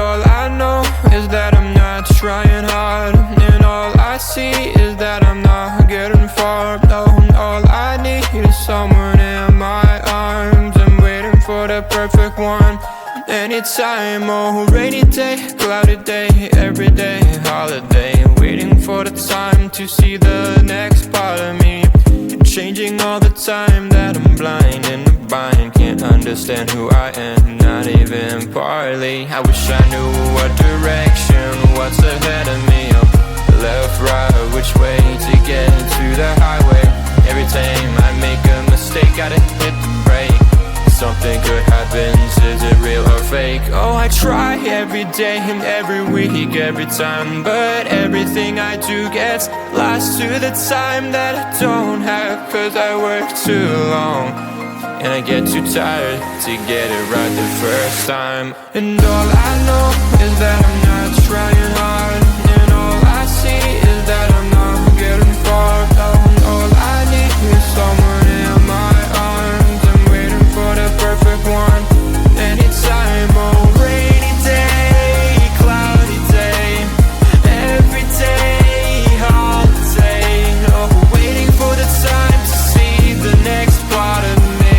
all I know is that I'm not trying hard, and all I see is that I'm not getting far. No, all I need is someone in my arms. I'm waiting for the perfect one. Anytime, oh, rainy day, cloudy day, every day, holiday. Waiting for the time to see the next part of me. Changing all the time that I'm blind in the bind. Can't understand who I am, not even partly. I wish I knew what direction, what's ahead of me. Left, right, which way to get to the highway. Every time I make a mistake, gotta hit the brake. Something good happens, is it real or fake? Oh, I try every day and every week, every time, but everything I do gets lost to the time that I don't have. Cause I work too long, and I get too tired to get it right the first time. And all I know is that I'm not trying hard, and all I see is that I'm not getting far. All I need is someone in my arms. I'm waiting for the perfect one. Anytime, oh, rainy day, cloudy day, every day, holiday. Oh, waiting for the time to see the next part of me.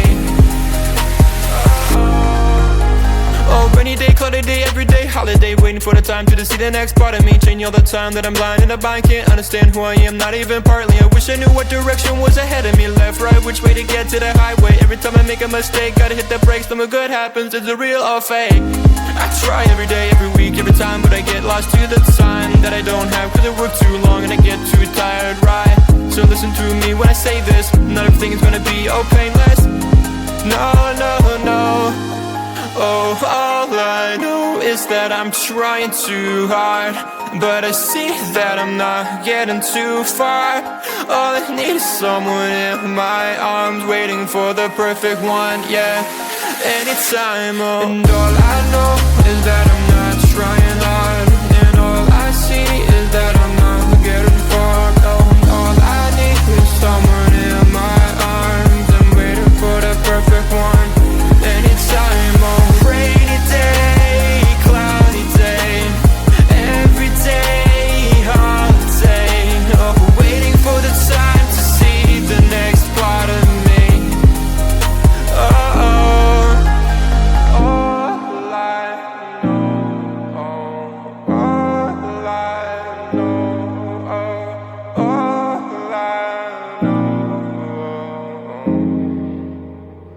Oh, rainy day, cloudy day, every day, holiday. Waiting for the time to see the next part of me. Changing all the time that I'm blind in the bind. Can't understand who I am, not even partly. I wish I knew what direction was ahead of me. Left, right, which way to get to the highway. Every time I make a mistake, gotta hit the brakes. Something good happens, is it real or fake? I try every day, every week, every time, but I get lost to the time that I don't have. Cause I work too long and I get too tired, right? So listen to me when I say this. Not everything is gonna be all painless. No, no, no. Oh, all I know is that I'm trying too hard, but I see that I'm not getting too far. All I need is someone in my arms, waiting for the perfect one, yeah. Anytime, oh. And all I know is that I'm not trying hard, and all I see is that I'm not getting far. All I need is someone in my arms. I'm waiting for the perfect one. Anytime, oh, rainy day, cloudy day, every day, holiday. Oh, waiting for the time to see the next part of me. Oh, oh, all I know, all I know, all I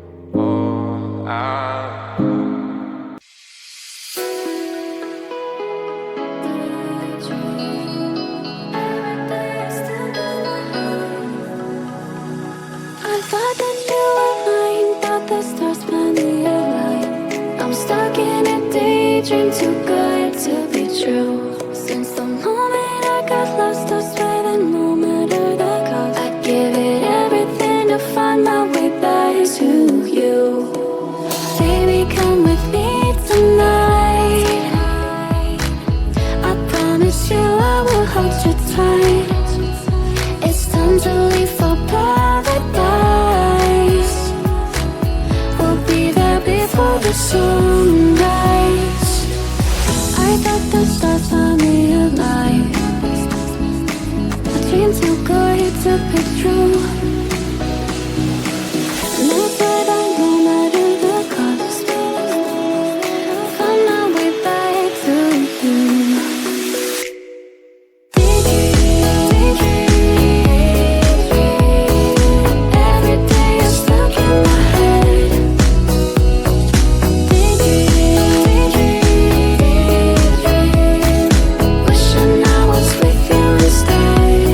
know, all I. I thought that you were mine, thought the stars finally aligned. I'm stuck in a daydream, too good to be true. Since the moment I got lost, I swear that no matter the cost, I'd give it everything to find my way back to you. Baby, come with me tonight. I promise you I will hold you tight. It's time to leave for paradise. We'll be there before the sunrise. I thought the stars found me alive. My dreams too good to be true. Never done, no matter the cost. Find my way back to you. Every day you're stuck in my head. Wishing I was with you instead.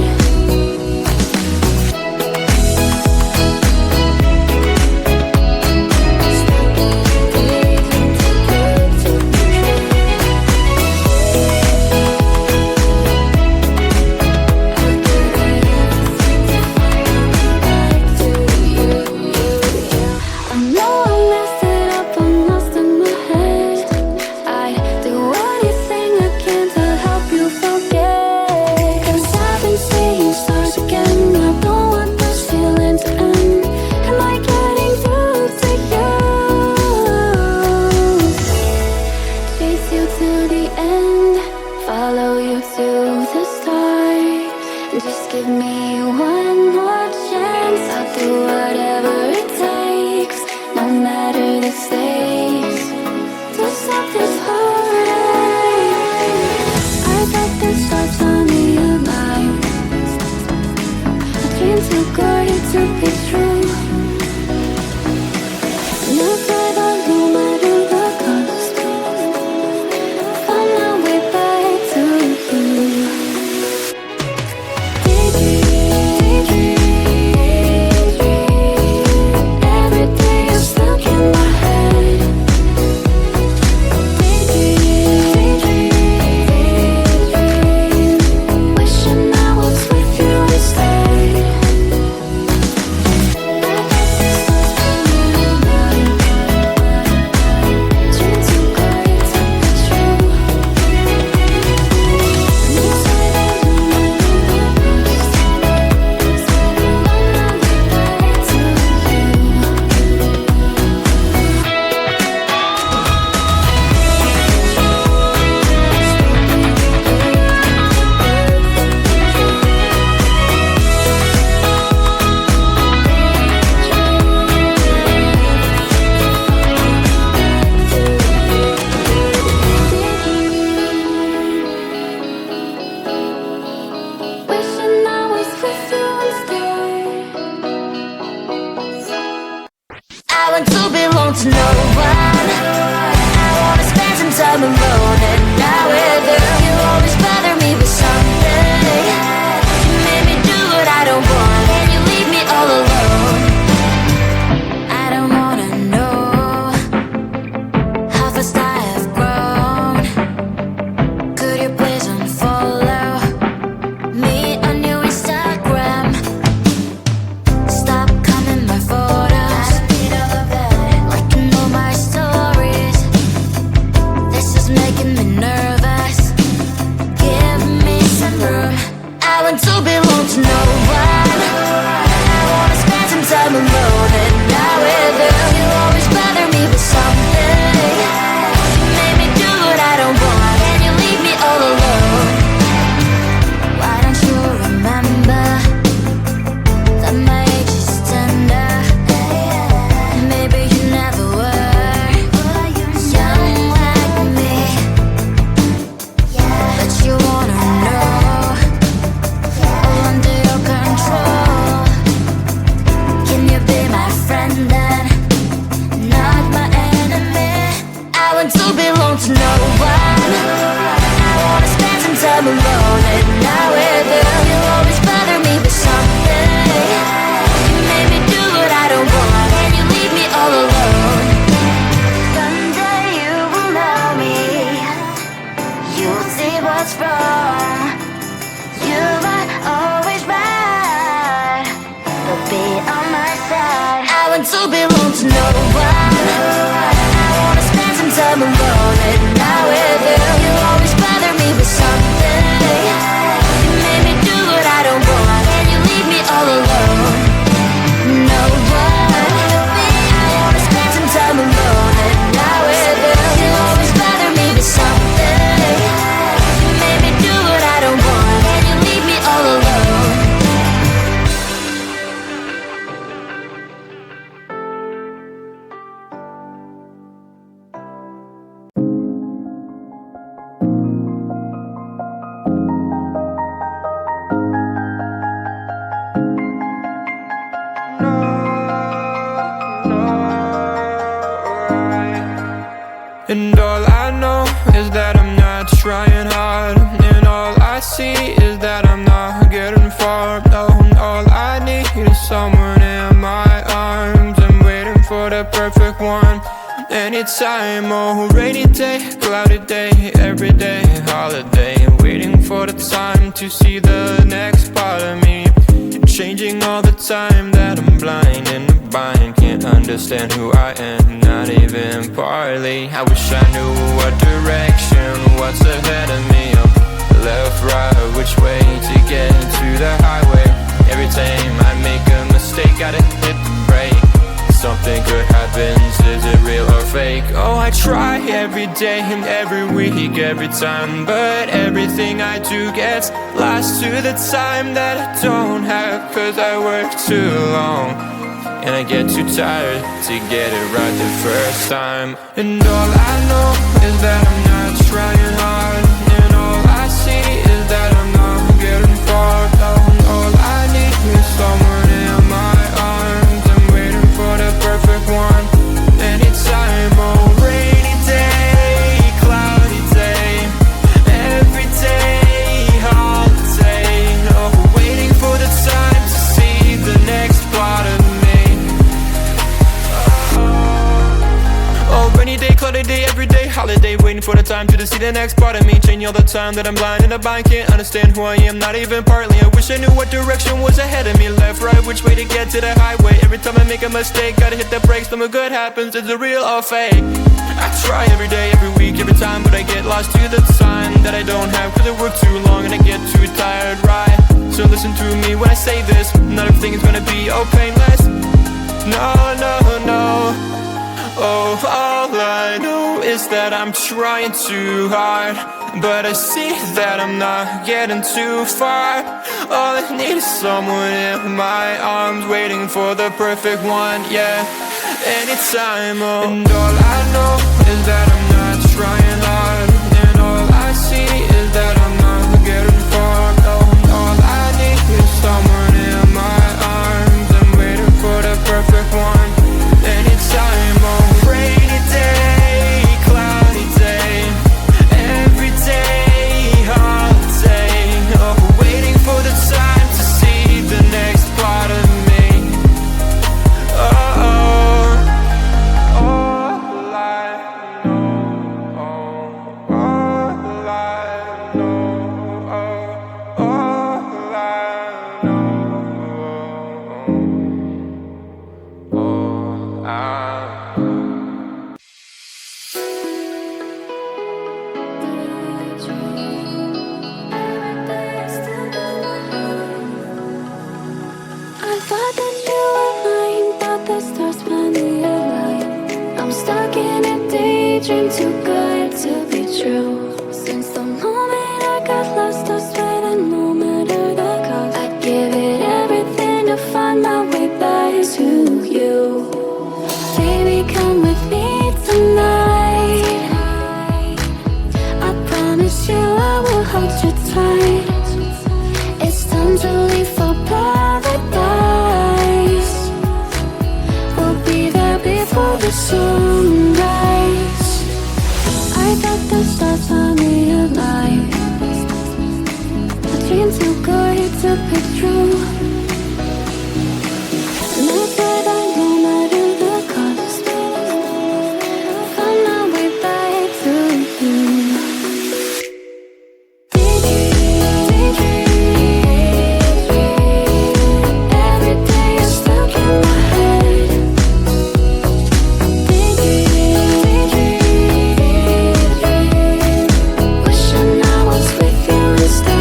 chase you to the end, follow you to the stars. Just give me one more chance, I'll do whatever it takes, no matter the stakes, to stop this heartache. I thought the stars finally aligned, a dream too good to be true. Never the no matter the cost, find my way back to you. Daydream, every day you're stuck in my head. Daydream, wishing I was with you instead. Dream too good to be true. Wishing I was with you instead. I want to belong to no one. I wanna spend some time alone, and now with you, you always bother me with something. You made me do what I don't want, and you leave me all alone. I don't wanna know how fast I have grown. Could you please unfollow me on your Instagram? Stop coming my photos, liking all my stories. This is making me nervous. Give me some room. I want to belong to no one. I wanna spend some time alone, and now with you, you always bother me with something. You made me do what I don't want, and you leave me all alone. Why don't you remember that my age is tender? Maybe you never were young like me, but you wanna know all under your control. Can you be my friend then, not my enemy? I want to belong to no one. I wanna spend some time alone, and now with you, you always bother me with something. You made me do what I don't want, and you leave me all alone. Someday you will know me, you'll see what's wrong. You are always right, but be on my side. I want to belong to no one. I wanna spend some time alone, and now with you, you always bother me with something. You made me do what I don't want, and you leave me all alone. No one. I wanna spend some time alone, and now with you, you always bother me with something. You made me do what I don't want, and you leave me all alone. And all I know is that I'm not trying hard, and all I see is that I'm not getting far. No, all I need is someone in my arms. I'm waiting for the perfect one. Anytime, oh, rainy day, cloudy day, every day, holiday. Waiting for the time to see the next part of me. Changing all the time, that I'm blind in the bind. Can't understand who I am, not even partly. I wish I knew what direction, what's ahead of me. Left, right, which way to get to the highway. Every time I make a mistake, gotta hit the brake. Something good happens, is it real or fake? Oh, I try every day, every week, every time. But everything I do gets lost to the time that I don't have, 'cause I work too long and I get too tired to get it right the first time. And all I know is that I'm not trying hard, and all I see is that I'm not getting far. And all I need is someone in my arms. I'm waiting for the perfect one. Anytime, oh rainy day, cloudy day, every day, holiday. Oh, waiting for the time to see the next part of me. Oh, rainy day, cloudy day, every day, holiday. Waiting for the time to see the next part of me. Changing all the time that I'm blind and I can't understand who I am, not even partly. I wish I knew what direction was ahead of me. Left, right, which way to get to the highway. Every time I make a mistake, gotta hit the brakes. Something good happens, is it real or fake? I try every day, every week, every time, but I get lost to the time that I don't have, 'cause I work too long and I get too tired, right? So listen to me when I say this. Not everything is gonna be all painless. No, no, no. Oh, all I know is that I'm trying too hard, but I see that I'm not getting too far. All I need is someone in my arms, waiting for the perfect one, yeah. Anytime, oh. And all I know is that I'm not trying hard, and all I see is that I'm not getting far. Oh, all I need is someone in my arms. I'm waiting for the perfect one. Anytime, oh. Rainy day, cloudy day, every day, holiday. Oh, waiting for the time to see the next part of me. Oh, oh, all I know, all I know, all I know, all I. I thought that you were mine, thought the stars finally aligned. I'm stuck in a daydream, too good to be true. Since the moment I got lost, I swear that no matter the cost, I'd give it everything to find my way back to you. Baby, come with me tonight. I promise you I will hold you tight. It's time to leave for paradise. We'll be there before the sunrise. I thought the stars finally aligned. A dream too good to be true. And I said I no matter the cost, find my way back to you. Every day you're stuck in my head. Wishing I was with you instead.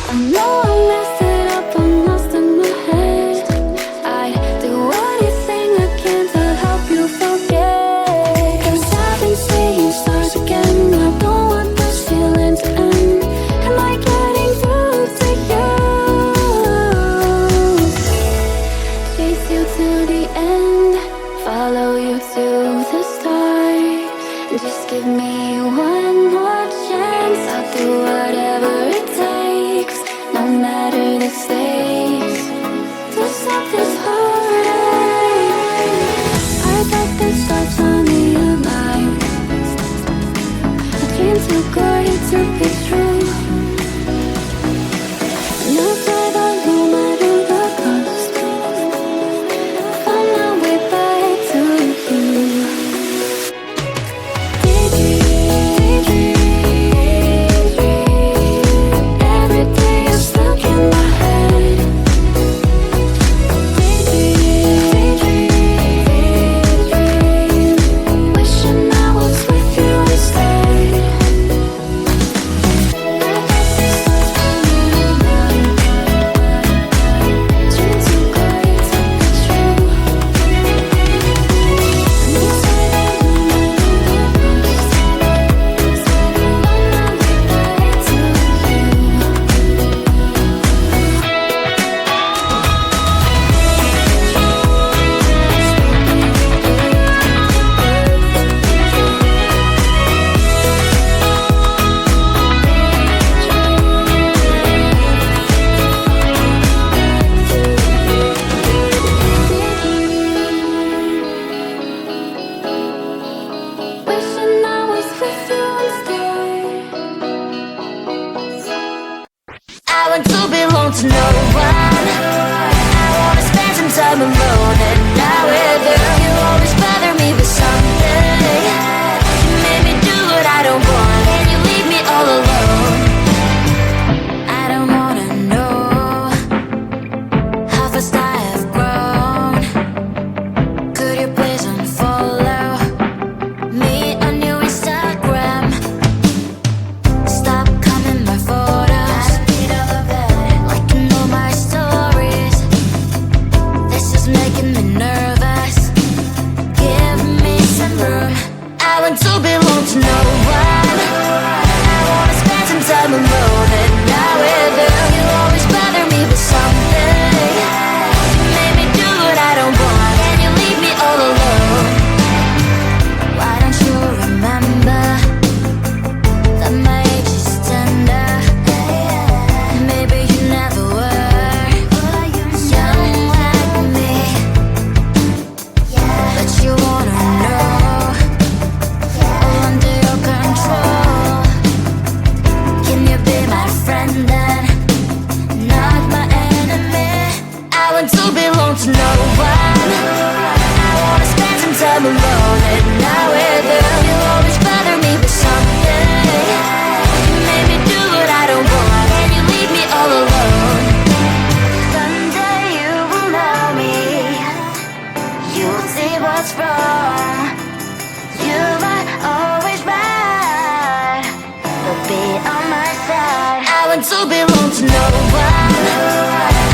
I know I messed it up, I'm lost in my head. I'd do anything I can to help you forget. 'Cause I've been seeing stars again. I don't want this feeling to end. Am I getting through to you? Chase you to the end, follow you to the start. Just give me one more chance. I'll do whatever it takes, no matter the stakes, to stop this heartache. I thought the stars finally aligned. A dream too good to be true. And I said I no matter the cost, find my way back to you. Daydream, daydream. with you instead. I want to belong to no one. I wanna spend some time alone, and now with you, you always bother me with something. You made me do what I don't want, and you leave me all alone. I don't wanna know how fast I have grown. Could you please unfollow me on your Instagram? Stop coming my photos, like you know my stories. This is making me nervous. Give me some room. I want to belong to no one. I wanna spend some time alone, and now with you, you always bother me with something. You made me do what I don't want, and you leave me all alone. Why don't you remember that my age is tender? Maybe you never were young like me, but you wanna know all under your control. Can you be my friend then, not my enemy? I want to belong to no one. I wanna spend some time alone, and now with you, you always bother me with something. You made me do what I don't want, and you leave me all alone. Someday you will know me. You will see what's wrong. You are always right, but be on my side. I want to belong to no one.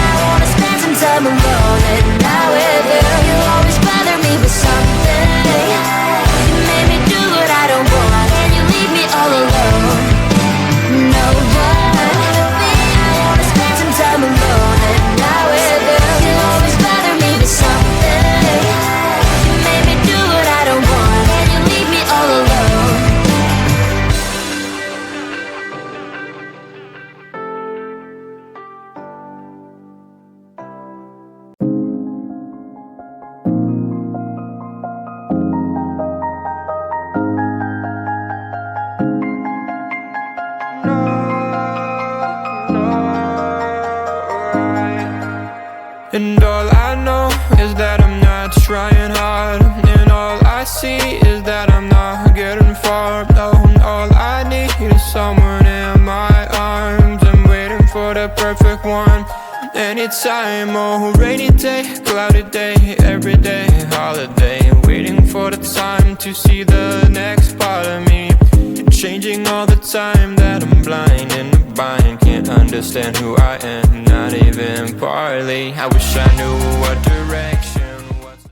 I wanna spend some time alone, and now with you, you always bother me with something. You made me do what I don't want, and you leave me all alone. No one. I wanna spend some time alone, and now with you, you always bother me with something. You made me do what I don't want, and you leave me all alone. And all I know is that I'm not trying hard, and all I see is that I'm not getting far. No, all I need is someone in my arms. I'm waiting for the perfect one. Anytime, oh, rainy day, cloudy day, every day, holiday. Waiting for the time to see the next part of me. Changing all the time, that I'm blind in the bind. Can't understand who I am, not even partly. I wish I knew what direction